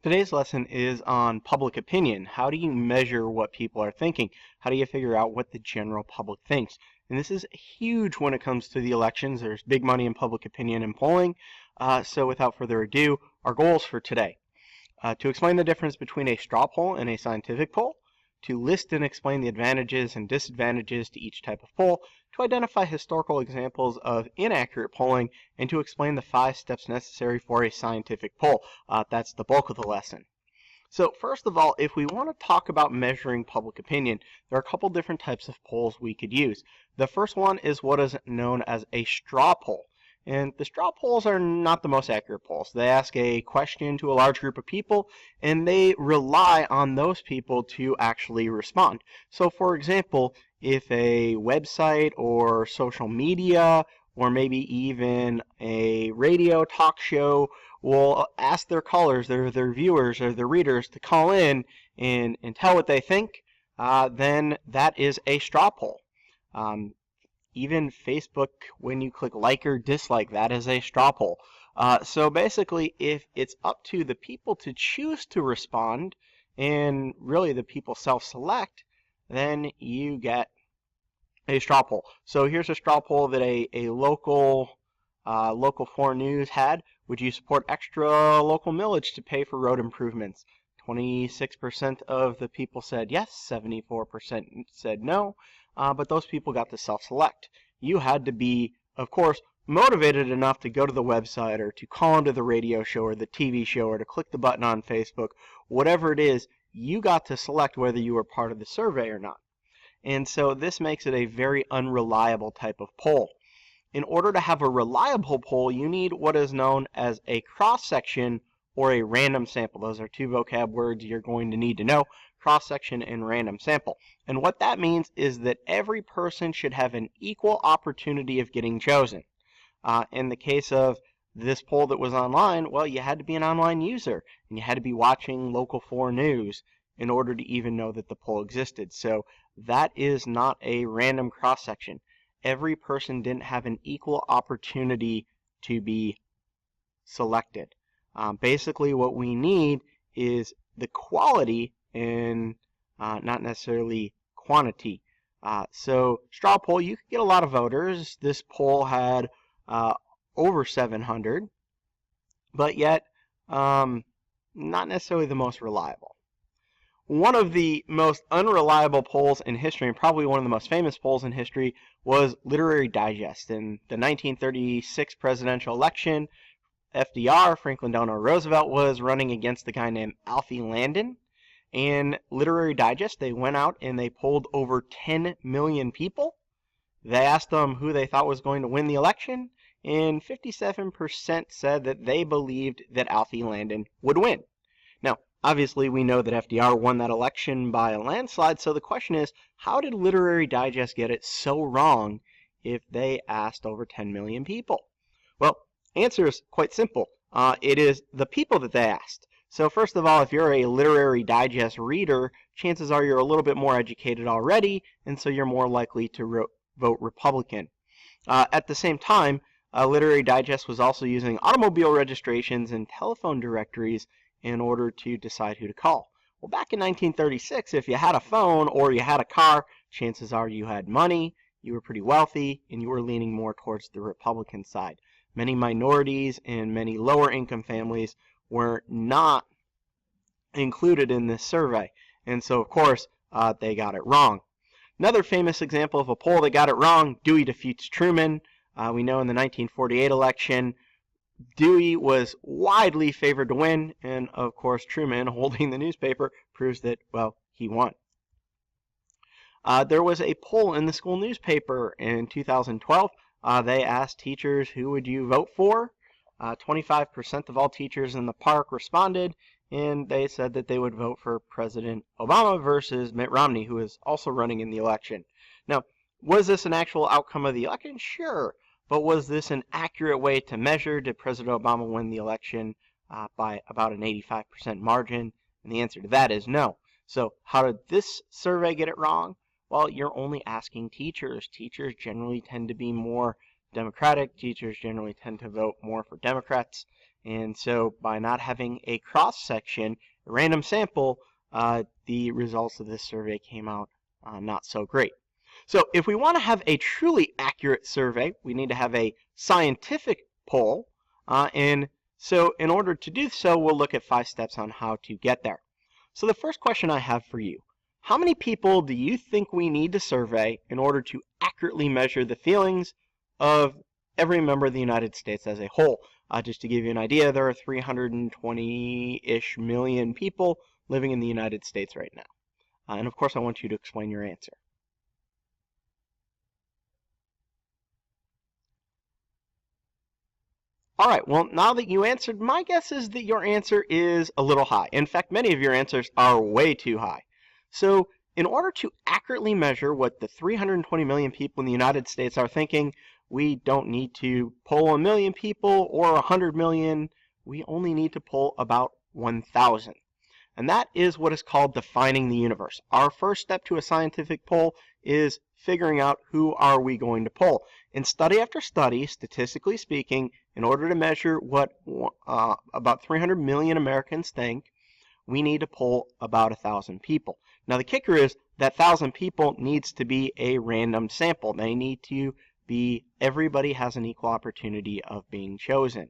Today's lesson is on public opinion. How do you measure what people are thinking? How do you figure out what the general public thinks? And this is huge when it comes to the elections. There's big money in public opinion and polling. So without further ado, our goals for today. To explain the difference between a straw poll and a scientific poll, to list and explain the advantages and disadvantages to each type of poll, to identify historical examples of inaccurate polling, and to explain the 5 steps necessary for a scientific poll. That's the bulk of the lesson. So first of all, if we want to talk about measuring public opinion, there are a couple different types of polls we could use. The first one is what is known as a straw poll. And the straw polls are not the most accurate polls. They ask a question to a large group of people, and they rely on those people to actually respond. So for example, if a website or social media or maybe even a radio talk show will ask their callers, their viewers or their readers to call in and tell what they think, then that is a straw poll. Even Facebook, when you click like or dislike, that is a straw poll. So basically, if it's up to the people to choose to respond, and really the people self-select, then you get a straw poll. So here's a straw poll that a local 4 News had. Would you support extra local millage to pay for road improvements? 26% of the people said yes, 74% said no, but those people got to self-select. You had to be, of course, motivated enough to go to the website or to call into the radio show or the TV show or to click the button on Facebook. Whatever it is, you got to select whether you were part of the survey or not. And so this makes it a very unreliable type of poll. In order to have a reliable poll, you need what is known as a cross-section or a random sample. Those are 2 vocab words you're going to need to know, cross-section and random sample. And what that means is that every person should have an equal opportunity of getting chosen. In the case of this poll that was online, well, you had to be an online user, and you had to be watching local 4 News in order to even know that the poll existed. So that is not a random cross-section. Every person didn't have an equal opportunity to be selected. Basically, what we need is the quality and not necessarily quantity. So straw poll, you could get a lot of voters. This poll had over 700, but yet not necessarily the most reliable. One of the most unreliable polls in history, and probably one of the most famous polls in history, was Literary Digest. In the 1936 presidential election, FDR, Franklin Delano Roosevelt, was running against a guy named Alfie Landon. And Literary Digest, they went out and they polled over 10 million people. They asked them who they thought was going to win the election, and 57% said that they believed that Alfie Landon would win. Now, obviously, we know that FDR won that election by a landslide, so the question is, how did Literary Digest get it so wrong if they asked over 10 million people? Well, answer is quite simple. It is the people that they asked. So first of all, if you're a Literary Digest reader, chances are you're a little bit more educated already, and so you're more likely to vote Republican. At the same time, Literary Digest was also using automobile registrations and telephone directories in order to decide who to call. Well, back in 1936, if you had a phone or you had a car, chances are you had money, you were pretty wealthy, and you were leaning more towards the Republican side. Many minorities and many lower income families were not included in this survey, and so of course they got it wrong. Another famous example of a poll that got it wrong, Dewey defeats Truman. We know in the 1948 election, Dewey was widely favored to win, and of course Truman, holding the newspaper, proves that, well, he won. There was a poll in the school newspaper in 2012. They asked teachers, who would you vote for? 25% of all teachers in the park responded, and they said that they would vote for President Obama versus Mitt Romney, who is also running in the election. Now, was this an actual outcome of the election? Sure. But was this an accurate way to measure? Did President Obama win the election by about an 85% margin? And the answer to that is no. So how did this survey get it wrong? Well, you're only asking teachers. Teachers generally tend to be more Democratic. Teachers generally tend to vote more for Democrats. And so by not having a cross-section, a random sample, the results of this survey came out not so great. So if we want to have a truly accurate survey, we need to have a scientific poll. And so in order to do so, we'll look at 5 steps on how to get there. So the first question I have for you, how many people do you think we need to survey in order to accurately measure the feelings of every member of the United States as a whole? Just to give you an idea, there are 320-ish million people living in the United States right now. And of course, I want you to explain your answer. All right, well, now that you answered, my guess is that your answer is a little high. In fact, many of your answers are way too high. So in order to accurately measure what the 320 million people in the United States are thinking, we don't need to poll 1 million people or 100 million. We only need to poll about 1,000. And that is what is called defining the universe. Our first step to a scientific poll is figuring out who are we going to poll. In study after study, statistically speaking, in order to measure what about 300 million Americans think, we need to poll about 1,000 people. Now the kicker is that 1,000 people needs to be a random sample. They need to be, everybody has an equal opportunity of being chosen.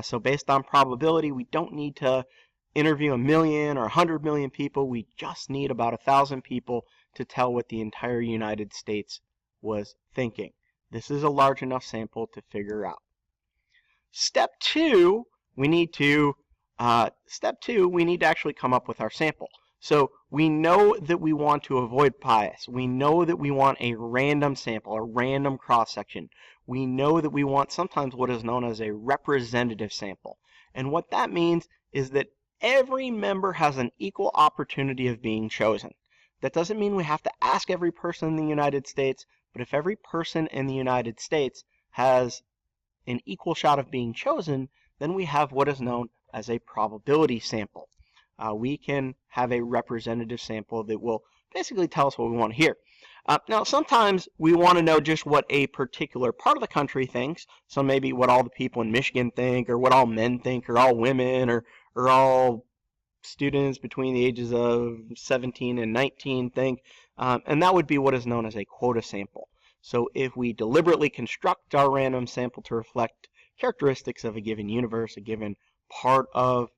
So based on probability, we don't need to interview 1 million or 100 million people. We just need about 1,000 people to tell what the entire United States was thinking. This is a large enough sample to figure out. Step two, we need to actually come up with our sample. So we know that we want to avoid bias. We know that we want a random sample, a random cross-section. We know that we want sometimes what is known as a representative sample. And what that means is that every member has an equal opportunity of being chosen. That doesn't mean we have to ask every person in the United States, but if every person in the United States has an equal shot of being chosen, then we have what is known as a probability sample. We can have a representative sample that will basically tell us what we want to hear. Now, sometimes we want to know just what a particular part of the country thinks, so maybe what all the people in Michigan think, or what all men think, or all women, or all students between the ages of 17 and 19 think, and that would be what is known as a quota sample. So if we deliberately construct our random sample to reflect characteristics of a given universe, a given part of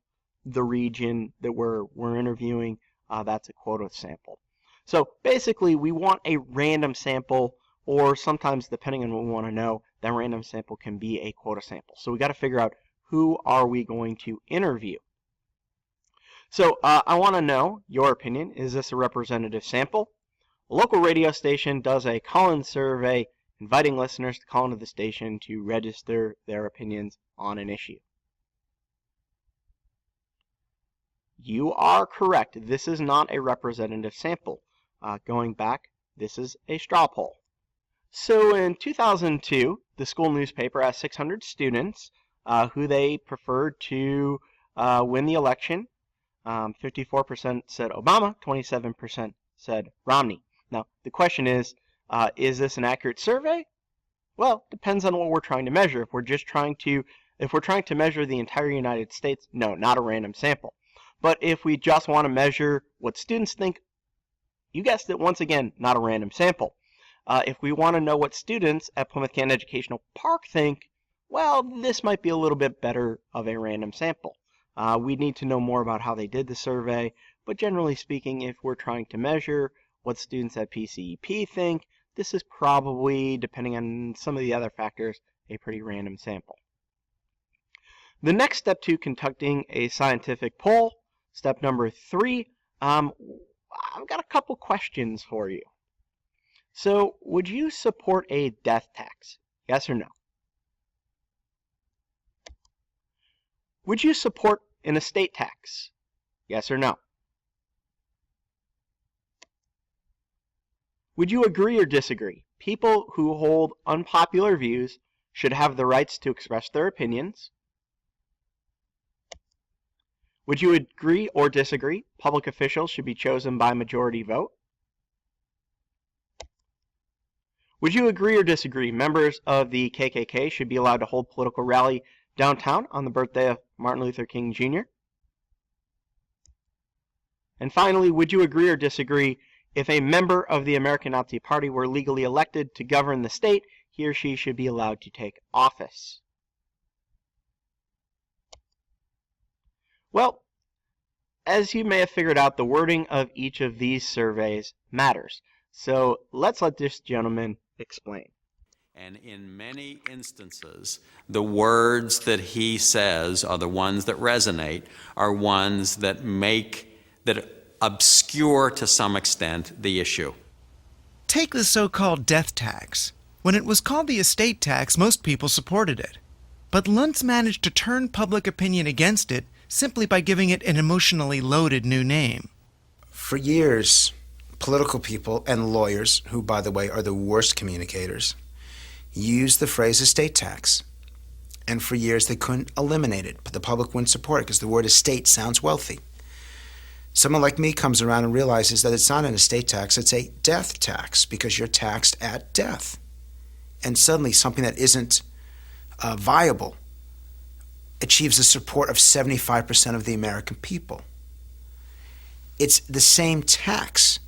the region that we're interviewing, that's a quota sample. So basically, we want a random sample, or sometimes, depending on what we want to know, that random sample can be a quota sample. So we got to figure out who are we going to interview. So I want to know your opinion. Is this a representative sample? A local radio station does a call-in survey inviting listeners to call into the station to register their opinions on an issue. You are correct. This is not a representative sample. Going back, this is a straw poll. So in 2002, the school newspaper asked 600 students who they preferred to win the election. 54% said Obama, 27% said Romney. Now, the question is this an accurate survey? Well, depends on what we're trying to measure. If we're trying to measure the entire United States, no, not a random sample. But if we just want to measure what students think, you guessed it, once again, not a random sample. If we want to know what students at Plymouth Canton Educational Park think, well, this might be a little bit better of a random sample. We need to know more about how they did the survey, but generally speaking, if we're trying to measure what students at PCEP think, this is probably, depending on some of the other factors, a pretty random sample. The next step to conducting a scientific poll, step number 3, I've got a couple questions for you. So, would you support a death tax? Yes or no? Would you support an estate tax? Yes or no? Would you agree or disagree? People who hold unpopular views should have the rights to express their opinions. Would you agree or disagree? Public officials should be chosen by majority vote. Would you agree or disagree? Members of the KKK should be allowed to hold political rally downtown on the birthday of Martin Luther King Jr.? And finally, would you agree or disagree if a member of the American Nazi Party were legally elected to govern the state, he or she should be allowed to take office? Well, as you may have figured out, the wording of each of these surveys matters. So let's let this gentleman explain. And in many instances, the words that he says are the ones that resonate, are ones that obscure to some extent the issue. Take the so-called death tax. When it was called the estate tax, most people supported it. But Luntz managed to turn public opinion against it simply by giving it an emotionally loaded new name. For years, political people and lawyers, who, by the way, are the worst communicators, used the phrase estate tax. And for years, they couldn't eliminate it, but the public wouldn't support it because the word estate sounds wealthy. Someone like me comes around and realizes that it's not an estate tax, it's a death tax because you're taxed at death. And suddenly something that isn't viable achieves the support of 75% of the American people. It's the same tax,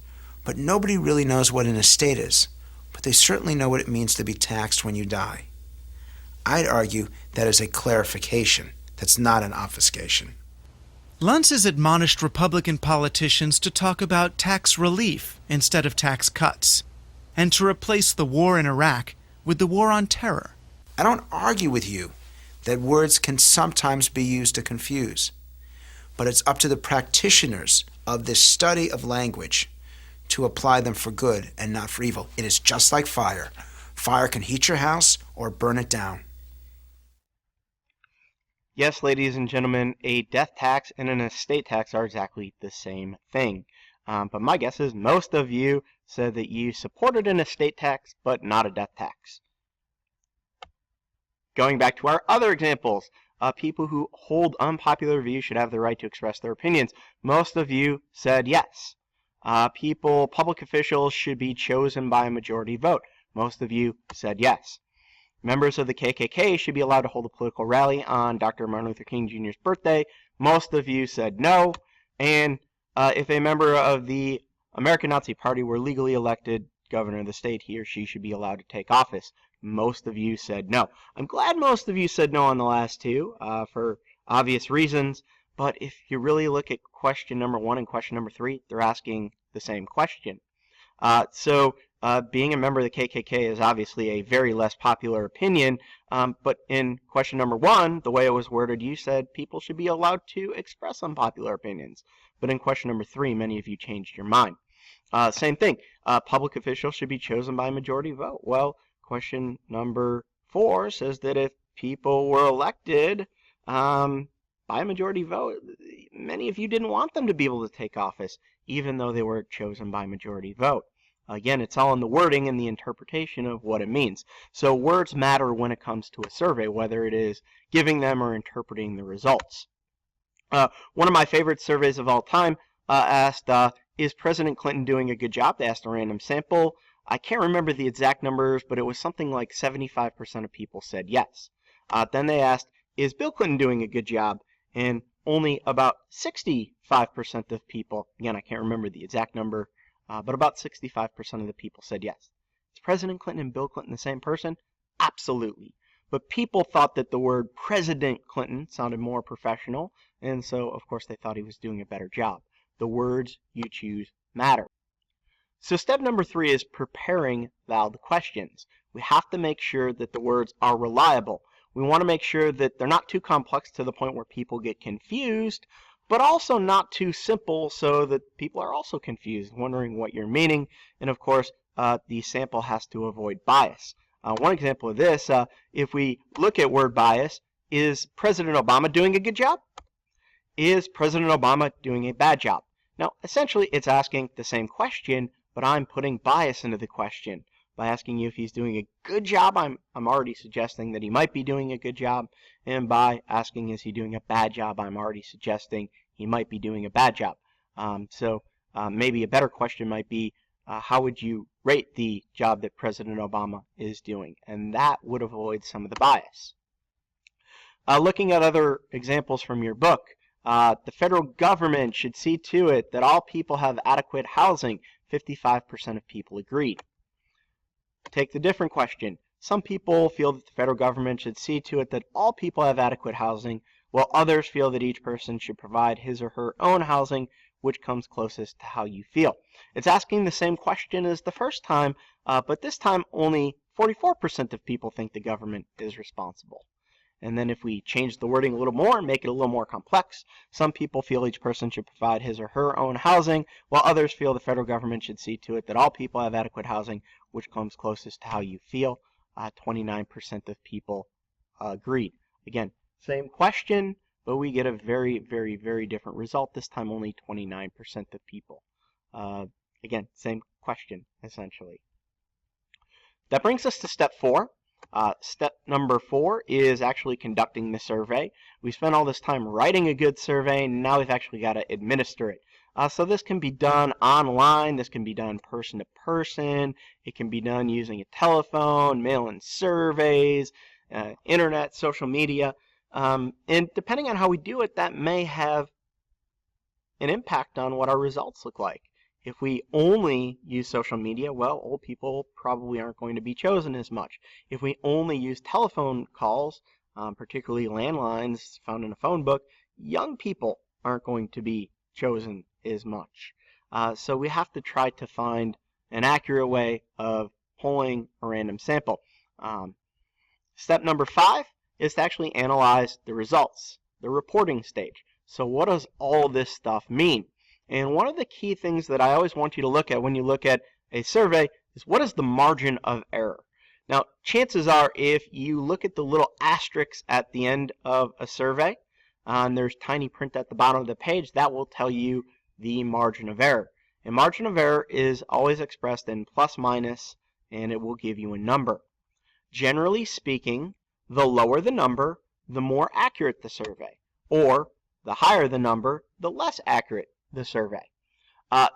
but nobody really knows what an estate is, but they certainly know what it means to be taxed when you die. I'd argue that is a clarification. That's not an obfuscation. Luntz has admonished Republican politicians to talk about tax relief instead of tax cuts, and to replace the war in Iraq with the war on terror. I don't argue with you that words can sometimes be used to confuse, but it's up to the practitioners of this study of language to apply them for good and not for evil. It is just like fire. Fire can heat your house or burn it down. Yes, ladies and gentlemen, a death tax and an estate tax are exactly the same thing. But my guess is most of you said that you supported an estate tax, but not a death tax. Going back to our other examples, people who hold unpopular views should have the right to express their opinions. Most of you said yes. Public officials should be chosen by a majority vote. Most of you said yes. Members of the KKK should be allowed to hold a political rally on Dr. Martin Luther King Jr.'s birthday. Most of you said no. And if a member of the American Nazi Party were legally elected governor of the state, he or she should be allowed to take office. Most of you said no. I'm glad most of you said no on the last two for obvious reasons. But if you really look at question number 1 and question number 3, they're asking the same question. Being a member of the KKK is obviously a very less popular opinion, but in question number 1, the way it was worded, you said people should be allowed to express unpopular opinions. But in question number 3, many of you changed your mind. Same thing, public officials should be chosen by a majority vote. Well, question number 4 says that if people were elected by a majority vote, many of you didn't want them to be able to take office, even though they were chosen by majority vote. Again, it's all in the wording and the interpretation of what it means. So words matter when it comes to a survey, whether it is giving them or interpreting the results. One of my favorite surveys of all time asked, is President Clinton doing a good job? They asked a random sample. I can't remember the exact numbers, but it was something like 75% of people said yes. Then they asked, is Bill Clinton doing a good job? And only about 65% of people, again, I can't remember the exact number, but about 65% of the people said yes. Is President Clinton and Bill Clinton the same person? Absolutely. But people thought that the word President Clinton sounded more professional, and so, of course, they thought he was doing a better job. The words you choose matter. So step number 3 is preparing valid questions. We have to make sure that the words are reliable. We want to make sure that they're not too complex to the point where people get confused, but also not too simple so that people are also confused, wondering what you're meaning. And of course, the sample has to avoid bias. One example of this, if we look at word bias, is President Obama doing a good job? Is President Obama doing a bad job? Now, essentially, it's asking the same question, but I'm putting bias into the question. By asking you if he's doing a good job, I'm already suggesting that he might be doing a good job. And by asking is he doing a bad job, I'm already suggesting he might be doing a bad job. Maybe a better question might be, how would you rate the job that President Obama is doing? And that would avoid some of the bias. Looking at other examples from your book, the federal government should see to it that all people have adequate housing. 55% of people agreed. Take the different question. Some people feel that the federal government should see to it that all people have adequate housing, while others feel that each person should provide his or her own housing. Which comes closest to how you feel? It's asking the same question as the first time, but this time only 44% of people think the government is responsible. And then if we change the wording a little more and make it a little more complex, some people feel each person should provide his or her own housing, while others feel the federal government should see to it that all people have adequate housing, which comes closest to how you feel. 29% of people agreed. Again, same question, but we get a very, very, very different result. This time only 29% of people. Again, same question, essentially. That brings us to step 4. Step number 4 is actually conducting the survey. We spent all this time writing a good survey, and now we've actually got to administer it. So this can be done online, this can be done person to person, it can be done using a telephone, mail-in surveys, internet, social media, and depending on how we do it, that may have an impact on what our results look like. If we only use social media, well, old people probably aren't going to be chosen as much. If we only use telephone calls, particularly landlines found in a phone book, young people aren't going to be chosen as much. So we have to try to find an accurate way of polling a random sample. Step number 5 is to actually analyze the results, the reporting stage. So what does all this stuff mean? And one of the key things that I always want you to look at when you look at a survey is what is the margin of error? Now, chances are if you look at the little asterisks at the end of a survey, and there's tiny print at the bottom of the page, that will tell you the margin of error. And margin of error is always expressed in plus minus, and it will give you a number. Generally speaking, the lower the number, the more accurate the survey, or the higher the number, the less accurate the survey.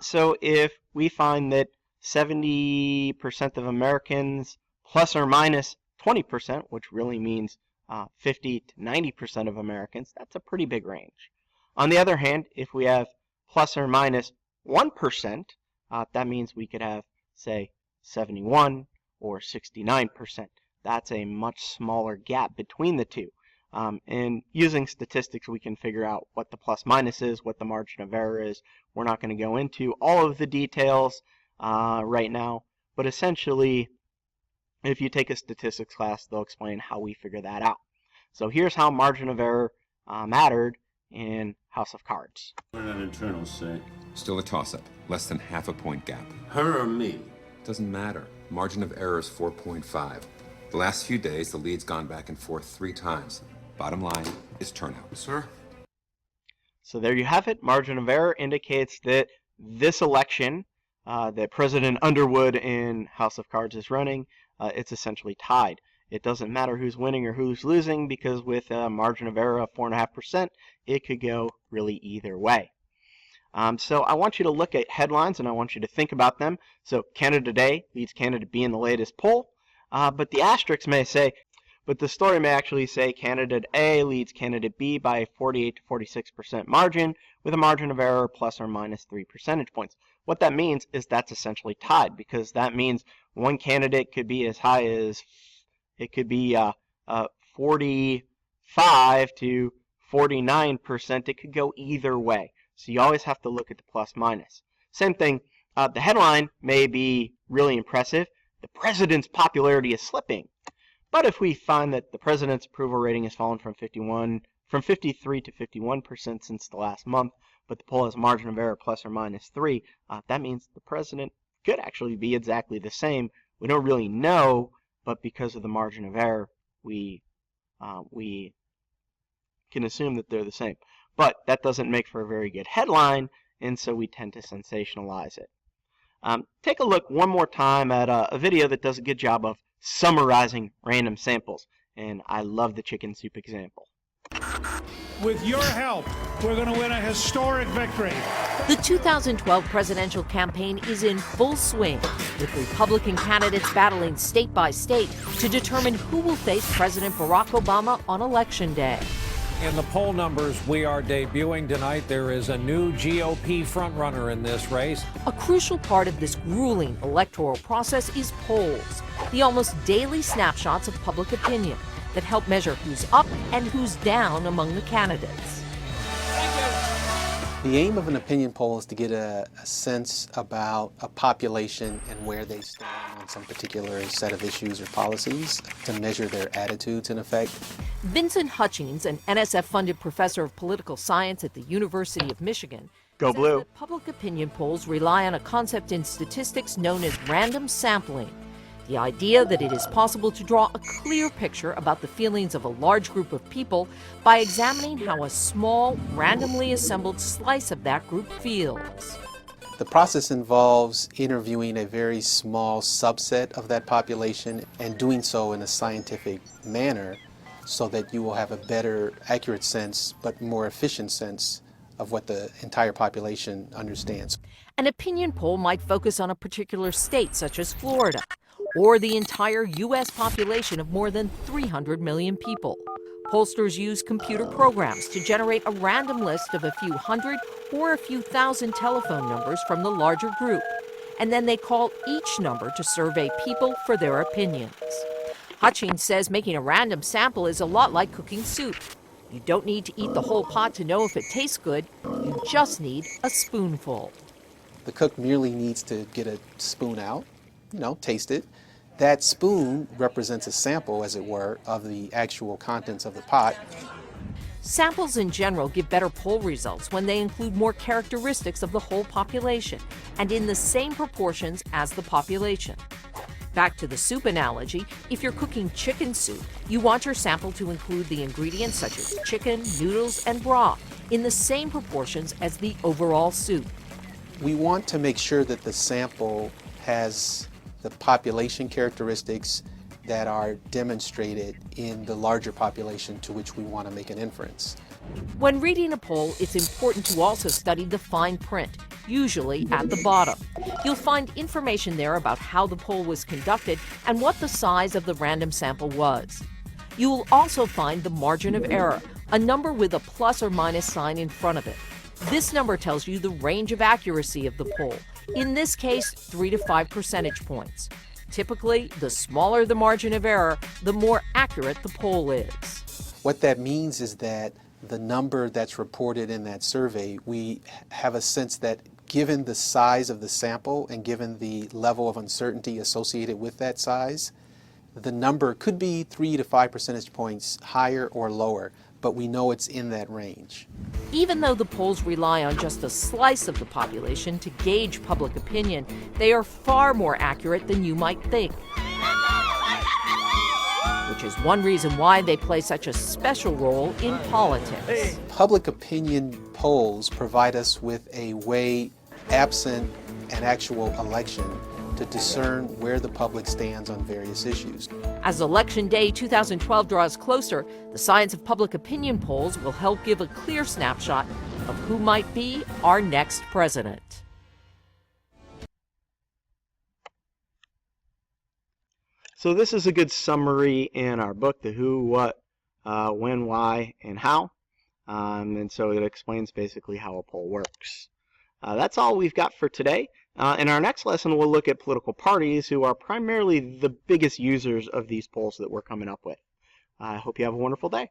So if we find that 70% of Americans plus or minus 20%, which really means 50 to 90% of Americans, that's a pretty big range. On the other hand, if we have plus or minus 1%, that means we could have, say, 71 or 69%. That's a much smaller gap between the two. And using statistics, we can figure out what the plus minus is, what the margin of error is. We're not going to go into all of the details right now, but essentially, if you take a statistics class, they'll explain how we figure that out. So here's how margin of error mattered in House of Cards. What did internals say? Still a toss-up. Less than half a point gap. Her or me? Doesn't matter. Margin of error is 4.5. The last few days, the lead's gone back and forth 3 times. Bottom line is turnout. Sir? So there you have it. Margin of error indicates that this election that President Underwood in House of Cards is running, it's essentially tied. It doesn't matter who's winning or who's losing because with a margin of error of 4.5%, it could go really either way. So I want you to look at headlines and I want you to think about them. So candidate A leads candidate B in the latest poll, but the asterisk may say, but the story may actually say candidate A leads candidate B by a 48 to 46% margin with a margin of error plus or minus 3 percentage points. What that means is that's essentially tied because that means one candidate could be as high as, it could be 45 to 49%. It could go either way. So you always have to look at the plus minus. Same thing, the headline may be really impressive. The president's popularity is slipping. But if we find that the president's approval rating has fallen from 53 to 51% since the last month, but the poll has a margin of error plus or minus 3, that means the president could actually be exactly the same. We don't really know, but because of the margin of error, we can assume that they're the same. But that doesn't make for a very good headline, and so we tend to sensationalize it. Take a look one more time at a video that does a good job of summarizing random samples, and I love the chicken soup example. With your help, we're going to win a historic victory. The 2012 presidential campaign is in full swing, with Republican candidates battling state by state to determine who will face President Barack Obama on Election Day. In the poll numbers we are debuting tonight, there is a new GOP frontrunner in this race. A crucial part of this grueling electoral process is polls, the almost daily snapshots of public opinion that help measure who's up and who's down among the candidates. The aim of an opinion poll is to get a sense about a population and where they stand on some particular set of issues or policies, to measure their attitudes in effect. Vincent Hutchings, an NSF-funded professor of political science at the University of Michigan, Go says Blue. that public opinion polls rely on a concept in statistics known as random sampling. The idea that it is possible to draw a clear picture about the feelings of a large group of people by examining how a small, randomly assembled slice of that group feels. The process involves interviewing a very small subset of that population and doing so in a scientific manner so that you will have a better, accurate sense, but more efficient sense of what the entire population understands. An opinion poll might focus on a particular state, such as Florida, or the entire U.S. population of more than 300 million people. Pollsters use computer programs to generate a random list of a few hundred or a few thousand telephone numbers from the larger group, and then they call each number to survey people for their opinions. Hutchings says making a random sample is a lot like cooking soup. You don't need to eat the whole pot to know if it tastes good, you just need a spoonful. The cook merely needs to get a spoon out, taste it. That spoon represents a sample, as it were, of the actual contents of the pot. Samples in general give better poll results when they include more characteristics of the whole population and in the same proportions as the population. Back to the soup analogy, if you're cooking chicken soup, you want your sample to include the ingredients such as chicken, noodles, and broth in the same proportions as the overall soup. We want to make sure that the sample has the population characteristics that are demonstrated in the larger population to which we want to make an inference. When reading a poll, it's important to also study the fine print, usually at the bottom. You'll find information there about how the poll was conducted and what the size of the random sample was. You will also find the margin of error, a number with a plus or minus sign in front of it. This number tells you the range of accuracy of the poll. In this case, 3 to 5 percentage points. Typically, the smaller the margin of error, the more accurate the poll is. What that means is that the number that's reported in that survey, we have a sense that given the size of the sample and given the level of uncertainty associated with that size, the number could be 3 to 5 percentage points higher or lower, but we know it's in that range. Even though the polls rely on just a slice of the population to gauge public opinion, they are far more accurate than you might think. Which is one reason why they play such a special role in politics. Public opinion polls provide us with a way, absent an actual election, to discern where the public stands on various issues. As Election Day 2012 draws closer, the science of public opinion polls will help give a clear snapshot of who might be our next president. So this is a good summary in our book, The Who, What, When, Why, and How. And so it explains basically how a poll works. That's all we've got for today. In our next lesson, we'll look at political parties, who are primarily the biggest users of these polls that we're coming up with. I hope you have a wonderful day.